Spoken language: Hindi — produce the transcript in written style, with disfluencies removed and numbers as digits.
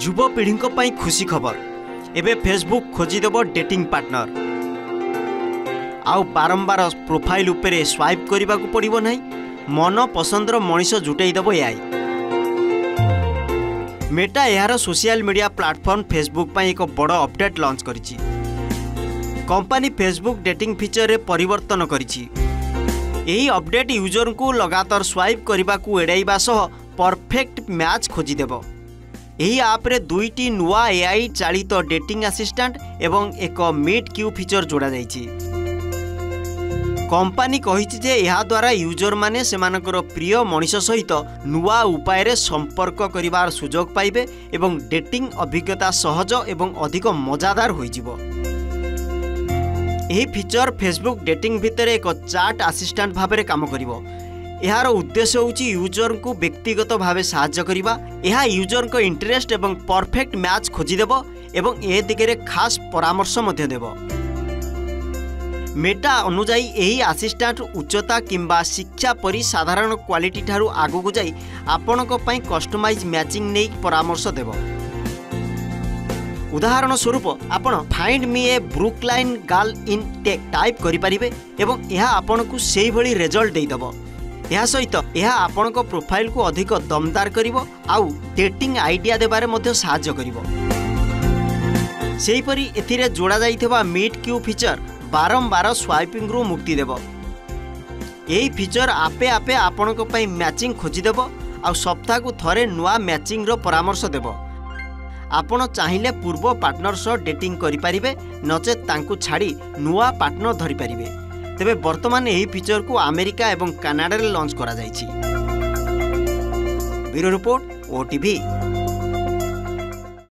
युवपीढ़ी खुशी खबर एबे फेसबुक खोजिदेव डेटिंग पार्टनर आउ बारंबार प्रोफाइल उपरे स्वाइप करने को पड़ो ना मन पसंदर मनीष जुटेदेव एआई। मेटा यार सोशल मीडिया प्लाटफॉर्म फेसबुक एक बड़ अपडेट लॉन्च करिछि। कंपनी फेसबुक डेटिंग फीचर रे परिवर्तन करिछि। एही अपडेट यूजर को लगातार स्वाइप करने को एड़ाइबा सह परफेक्ट मैच खोजिदेव। एही आप रे दुईटी नुआ एआई चालित डेटिंग असिस्टेंट एवं एक मीट क्यू फीचर जोड़ा जाइछि। कंपनी कहिछि जे एहा द्वारा यूजर माने सेमानकर प्रिय मनीष सहित नुआ उपाय रे संपर्क करिवार सुजोग पाइबे एवं डेटिंग अभिज्ञता सहज एवं अधिक मजादार होइजिवो। एही फीचर फेसबुक डेटिंग भितर एक चैट असिस्टेंट भाबरे काम करिवो। एहार उद्देश्य होची यूजर को व्यक्तिगत भावे सहायता करिबा। एहा यूजर को इंटरेस्ट एवं परफेक्ट मैच खोजी देबो एवं ए दिगरे खास परामर्श मध्य देबो। मेटा अनुजाई एही असिस्टेंट उच्चता किंबा शिक्षा परि साधारण क्वालिटी ठारू आगु जाई आपनको पई कस्टमाइज मैचिंग नै परामर्श देबो। उदाहरण स्वरूप आपण find me a Brooklyn girl in tech type करि परिबे एवं यह आपनको सेही भली रिजल्ट देई दबो। यह सहित यह आपनको प्रोफाइल को अधिक दमदार करिवो आउ डेटिंग आइडिया देबारे मध्ये सहायता करिवो। सेही परि एथिरे जोड़ा जाइथिबा मीट क्यू फीचर बारंबार स्वाइपिंग रु मुक्ति देव। यही फीचर आपे आपे आपनको पई मैचिंग खोजिदेव आ सप्ताह को थरे नुआ मैचिंग रो परामर्श देव। आपण चाहिए पूर्व पार्टनर सह डेटिंग करि परिबे नचे तांकु छाड़ी नुआ पार्टनर धरि परिबे। तेबे वर्तमान यही फीचर को अमेरिका एवं कनाडा रे लॉन्च करा जाइछि। Bureau report OTV.